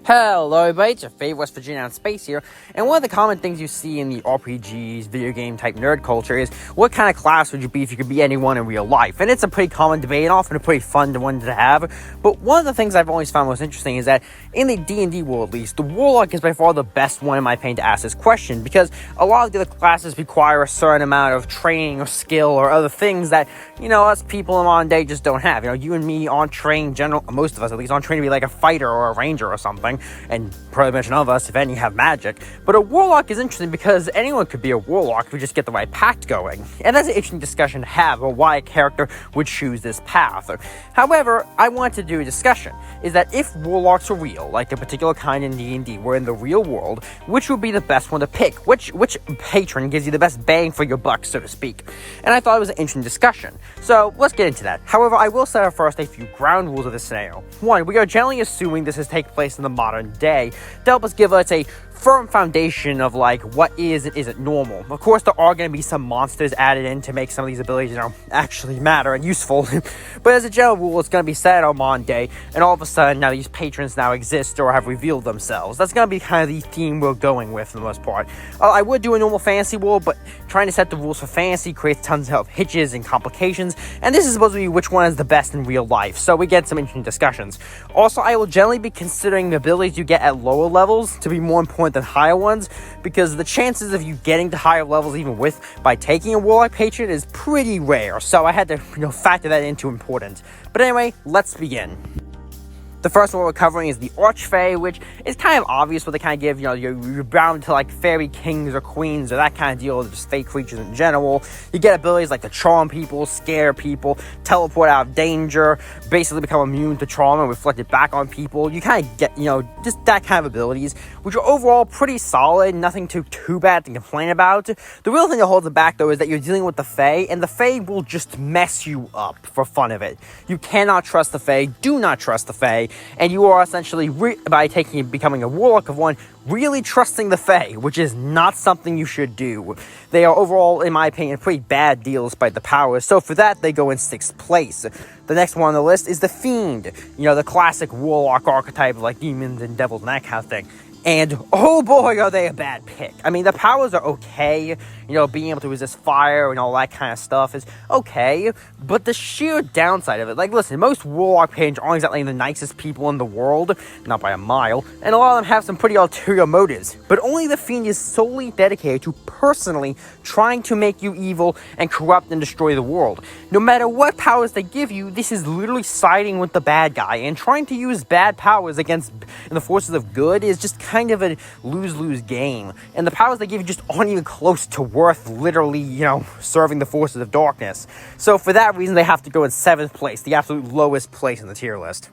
Hello everybody, it's your favorite West Virginia on Space here, and one of the common things you see in the RPGs, video game type nerd culture is, what kind of class would you be if you could be anyone in real life? And it's a pretty common debate, and often a pretty fun one to have, but one of the things I've always found most interesting is that, in the D&D world at least, the Warlock is by far the best one in my opinion to ask this question, because a lot of the other classes require a certain amount of training or skill or other things that, us people in modern day just don't have. You and me aren't trained, most of us at least, aren't trained to be like a fighter or a ranger or something. And probably much none of us, if any, have magic. But a warlock is interesting because anyone could be a warlock if you just get the right pact going. And that's an interesting discussion to have about why a character would choose this path. However, I want to do a discussion, is that if warlocks were real, like a particular kind in D&D, were in the real world, which would be the best one to pick? Which patron gives you the best bang for your buck, so to speak? And I thought it was an interesting discussion. So let's get into that. However, I will set up first a few ground rules of this scenario. One, we are generally assuming this has taken place in the modern day to help us give us a firm foundation of what is and isn't normal. Of course, there are going to be some monsters added in to make some of these abilities actually matter and useful, but as a general rule, it's going to be set on modern day, and all of a sudden now these patrons now exist or have revealed themselves. That's going to be kind of the theme we're going with for the most part. I would do a normal fantasy world, but trying to set the rules for fantasy creates tons of hitches and complications, and this is supposed to be which one is the best in real life, so we get some interesting discussions. Also, I will generally be considering the abilities you get at lower levels to be more important than higher ones, because the chances of you getting to higher levels even by taking a warlock patron is pretty rare, so I had to factor that into importance. But anyway, let's begin. The first one we're covering is the Archfey, which is kind of obvious what they kind of give. You're bound to fairy kings or queens or that kind of deal, just fake creatures in general. You get abilities like to charm people, scare people, teleport out of danger, basically become immune to trauma and reflect it back on people. You kind of get, just that kind of abilities, which are overall pretty solid, nothing too bad to complain about. The real thing that holds it back, though, is that you're dealing with the Fae, and the Fae will just mess you up for fun of it. You cannot trust the Fae, do not trust the Fae, and you are essentially, by becoming a warlock of one, really trusting the Fae, which is not something you should do. They are overall, in my opinion, pretty bad deal despite the powers, so for that, they go in 6th place. The next one on the list is the Fiend, the classic warlock archetype like demons and devils and that kind of thing. And, oh boy, are they a bad pick. I mean, the powers are okay, being able to resist fire and all that kind of stuff is okay, but the sheer downside of it, listen, most Warlock patrons aren't exactly the nicest people in the world, not by a mile, and a lot of them have some pretty ulterior motives, but only the Fiend is solely dedicated to personally trying to make you evil and corrupt and destroy the world. No matter what powers they give you, this is literally siding with the bad guy, and trying to use bad powers against the forces of good is just kind of a lose-lose game, and the powers they give you just aren't even close to worth literally, serving the forces of darkness. So for that reason, they have to go in 7th place, the absolute lowest place in the tier list.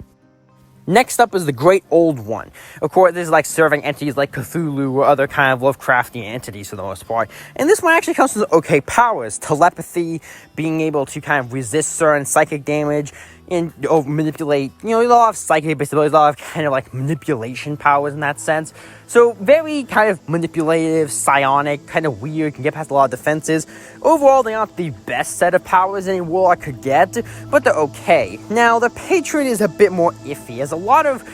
Next up is the Great Old One. Of course, this is serving entities like Cthulhu or other kind of Lovecraftian entities for the most part. And this one actually comes with okay powers. Telepathy, being able to kind of resist certain psychic damage, and manipulate, a lot of psychic-based abilities, a lot of kind of manipulation powers in that sense. So very kind of manipulative, psionic, kind of weird, can get past a lot of defenses. Overall, they aren't the best set of powers any warlock could get, but they're okay. Now, the patron is a bit more iffy, as a lot of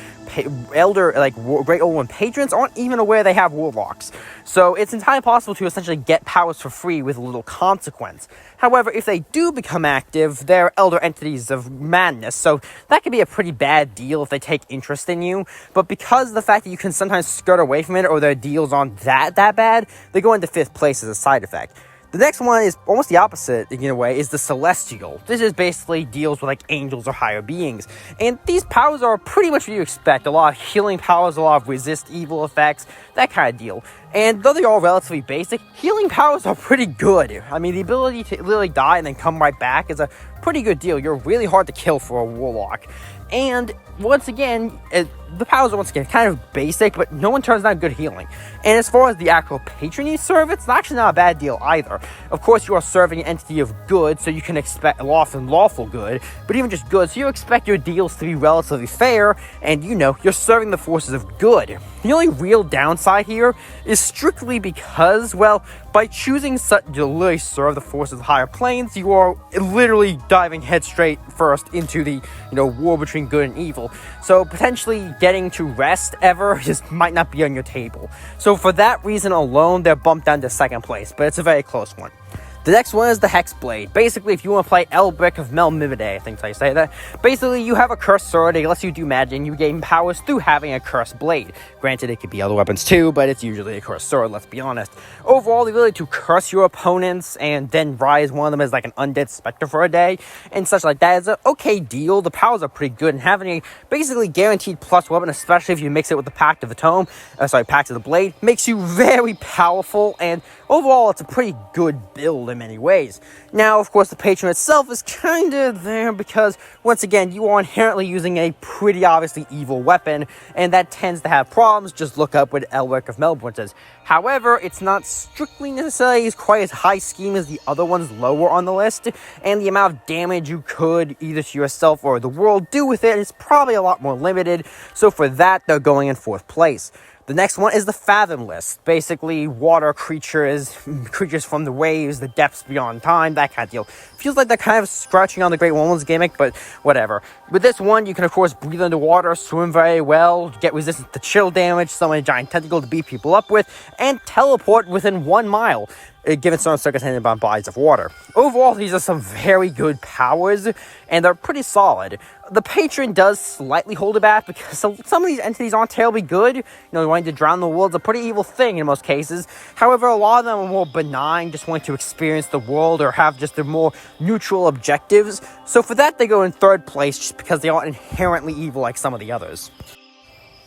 Great Old One patrons aren't even aware they have warlocks. So it's entirely possible to essentially get powers for free with little consequence. However, if they do become active, they're elder entities of madness, so that could be a pretty bad deal if they take interest in you. But because of the fact that you can sometimes skirt away from it, or their deals aren't that bad, they go into 5th place as a side effect. The next one is almost the opposite, in a way, is the Celestial. This is basically deals with angels or higher beings. And these powers are pretty much what you expect. A lot of healing powers, a lot of resist evil effects, that kind of deal. And though they're all relatively basic, healing powers are pretty good. I mean, the ability to literally die and then come right back is a pretty good deal. You're really hard to kill for a warlock. And once again, the powers are once again kind of basic, but no one turns down good healing. And as far as the actual patron you serve, it's actually not a bad deal either. Of course, you are serving an entity of good, so you can expect lawful good, but even just good, so you expect your deals to be relatively fair, and you're serving the forces of good. The only real downside here is strictly because, well, by choosing to literally serve the forces of higher planes, you are literally diving head straight first into the, war between good and evil. deal. So potentially getting to rest ever just might not be on your table. So for that reason alone, they're bumped down to second place, but it's a very close one. The next one is the Hexblade. Basically, if you want to play Elbrick of Melmivide, I think that's how you say that. Basically, you have a cursed sword, it lets you do magic, and you gain powers through having a cursed blade. Granted, it could be other weapons too, but it's usually a cursed sword, let's be honest. Overall, the ability to curse your opponents and then rise one of them as like an undead specter for a day, and such like that is an okay deal. The powers are pretty good, and having a basically guaranteed plus weapon, especially if you mix it with the Pact of the Tome, Pact of the Blade, makes you very powerful, and overall, it's a pretty good build in many ways. Now, of course, the Patron itself is kind of there because, once again, you are inherently using a pretty obviously evil weapon, and that tends to have problems. Just look up what Elric of Melbourne says. However, it's not strictly necessarily quite as high scheme as the other ones lower on the list, and the amount of damage you could, either to yourself or the world, do with it is probably a lot more limited, so for that, they're going in 4th place. The next one is the Fathomless. Basically, water creatures from the waves, the depths beyond time, that kind of deal. Feels like they're kind of scratching on the Great Woman's gimmick, but whatever. With this one, you can of course breathe underwater, swim very well, get resistance to chill damage, summon a giant tentacle to beat people up with, and teleport within 1 mile, given certain circumstances on bodies of water. Overall, these are some very good powers, and they're pretty solid. The Patron does slightly hold it back because some of these entities aren't terribly good. You know, wanting to drown the world's a pretty evil thing in most cases. However, a lot of them are more benign, just wanting to experience the world or have just their more neutral objectives. So for that, they go in 3rd place just because they aren't inherently evil like some of the others.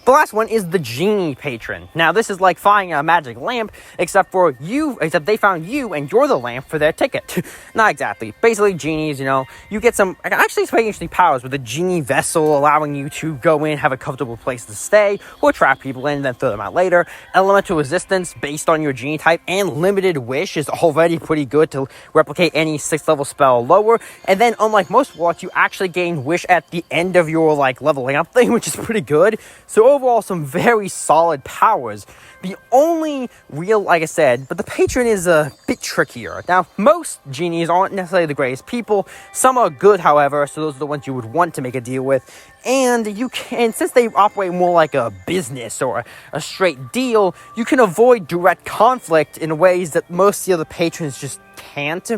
The last one is the Genie Patron. Now, this is like finding a magic lamp, except they found you and you're the lamp for their ticket. Not exactly. Basically, genies, you get some, actually it's pretty interesting powers with the genie vessel allowing you to go in, have a comfortable place to stay, or trap people in and then throw them out later. Elemental resistance based on your genie type and limited wish is already pretty good to replicate any 6th level spell lower. And then, unlike most warlocks, you actually gain wish at the end of your leveling up thing, which is pretty good. So overall, some very solid powers. The only real, like I said, but the Patron is a bit trickier. Now, most genies aren't necessarily the greatest people. Some are good, however, so those are the ones you would want to make a deal with. And since they operate more like a business or a straight deal, you can avoid direct conflict in ways that most of the other patrons just can't.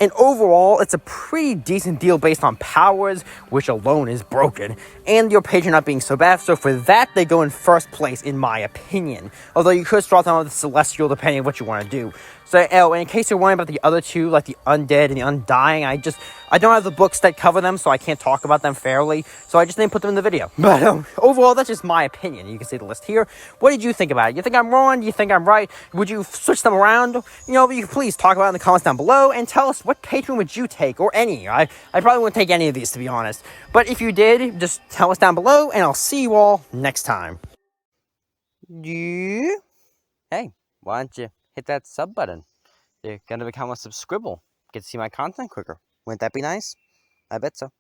And overall, it's a pretty decent deal based on powers, which alone is broken, and your Patron not being so bad. So for that, they go in 1st place, in my opinion. Although you could start them with the Celestial, depending on what you want to do. So, in case you're wondering about the other two, like the Undead and the Undying, I don't have the books that cover them, so I can't talk about them fairly. So I just didn't put them in the video. But overall, that's just my opinion. You can see the list here. What did you think about it? You think I'm wrong? Do you think I'm right? Would you switch them around? You can please talk about it in the comments down below and tell us what Patron would you take, or any. I probably wouldn't take any of these, to be honest. But if you did, just tell us down below, and I'll see you all next time. Yeah? Hey, why don't you hit that sub button? You're gonna become a subscribble. Get to see my content quicker. Wouldn't that be nice? I bet so.